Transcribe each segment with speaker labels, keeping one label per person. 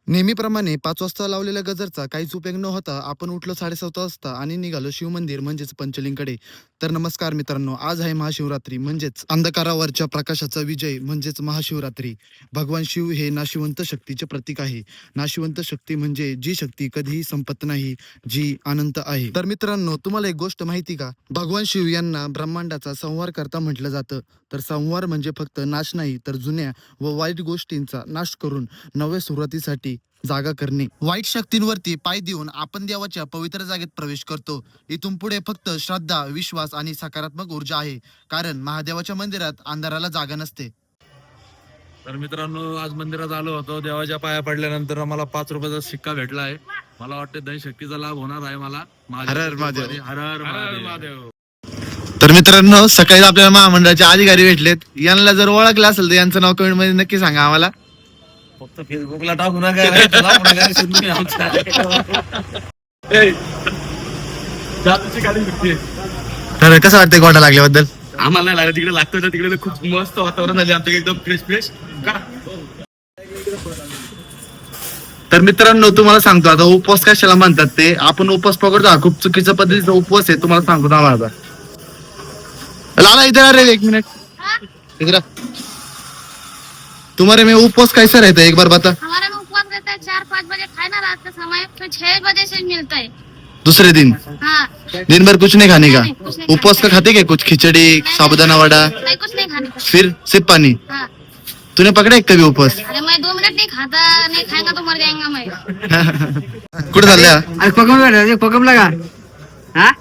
Speaker 1: नेहमीप्रमाणे 5 वाजता लावलेल्या गजरचा काहीच उपयोग न होता आपण उठलो 7:30 वाजता आणि निघालो शिवमंदिर म्हणजेच पंचलिंगकडे. तर नमस्कार मित्रांनो, आज आहे महाशिवरात्री म्हणजेच अंधकारावरच्या प्रकाशाचा विजय म्हणजेच महाशिवरात्री. भगवान शिव हे नाशिवंत शक्तीचे प्रतीक आहे. नाशिवंत शक्ती म्हणजे जी शक्ती कधीही संपत नाही, जी अनंत आहे. तर मित्रांनो, तुम्हाला एक गोष्ट माहिती का? भगवान शिव यांना ब्रह्मांडाचा संहार करता म्हटलं जातं. तर संहार म्हणजे फक्त नाश नाही, तर जुन्या व वाईट गोष्टींचा नाश करून नव्या सुरुवातीसाठी जागा करणे. वाईट शक्तींवरती पाय देऊन आपण देवाच्या पवित्र जागेत प्रवेश करतो. इथून पुढे फक्त श्रद्धा, विश्वास आणि सकारात्मक ऊर्जा आहे, कारण महादेवाच्या मंदिरात अंधाराला जागा नसते.
Speaker 2: तर मित्रांनो, आज मंदिरात आलो होतो. देवाच्या पाया पडल्यानंतर मला 5 रुपयाचा सिक्का भेटला आहे. मला वाटतं दहीशक्तीचा लाभ होणार आहे मला.
Speaker 1: हर हर महादेव.
Speaker 2: हर हर महादेव.
Speaker 1: तर मित्रांनो, सकाळी आपल्याला महामंडळाचे अधिकारी भेटलेत. यांना जर ओळखलं असेल तर यांचं नाव कमेंट मध्ये नक्की सांगा आम्हाला.
Speaker 2: फक्त फेसबुकला टाकू नका.
Speaker 1: तर कसं वाटतंय गोडा लागल्याबद्दल?
Speaker 2: आम्हाला नाही लागलं, तिकडे लागतोय ना. तिकडे खूप मस्त वातावरण झाले आमचं, एकदम फ्रेश फ्रेश.
Speaker 1: तर मित्रांनो, तुम्हाला सांगतो आता उपवास कशाला म्हणतात ते. आपण उपवास पकडतो, हा खूप चुकीच्या पद्धतीचा उपवास आहे. तुम्हाला सांगतो ना माझा. लाला इधर आ रे, 1 मिनट इधर आ. तुम्हारे में उपवास कैसा रहता है एक बार बता.
Speaker 3: हमारे में उपवास रहता है 4-5 बजे खाना, रात का समय फिर 6 बजे से मिलता है।
Speaker 1: दूसरे दिन
Speaker 3: हाँ,
Speaker 1: दिन भर कुछ नहीं खाने का.
Speaker 3: नहीं, कुछ नहीं
Speaker 1: उपवास का
Speaker 3: खाने
Speaker 1: खाते क्या कुछ खिचड़ी, साबुदाना वड़ा,
Speaker 3: नहीं, कुछ नहीं खाने का।
Speaker 1: फिर सिर्फ पानी.
Speaker 3: हाँ,
Speaker 1: तूने पकड़ा है कभी उपवास?
Speaker 3: अरे मैं 2 मिनट नहीं खाता, नहीं खाएगा तो मर जाएगा मैं।
Speaker 1: कुठे चालल्या?
Speaker 4: अरे पकम लगा, पकम लगा. हाँ?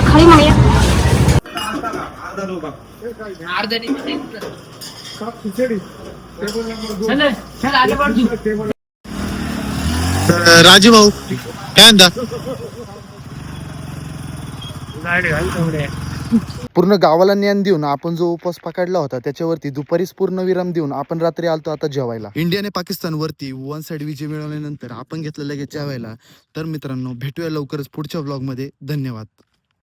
Speaker 3: खड़ी मारिया।
Speaker 1: राजू भाऊ काय म्हणता? पूर्ण गावाला ज्ञान देऊन आपण जो उपवास पकडला होता त्याच्यावरती दुपारीच पूर्ण विराम देऊन आपण रात्री आलतो आता जेवायला. इंडिया आणि पाकिस्तानवरती 1 साइड विजय मिळवल्यानंतर आपण घेतलं लगेच जेवायला. तर मित्रांनो, भेटूया लवकरच पुढच्या व्लॉग मध्ये. धन्यवाद.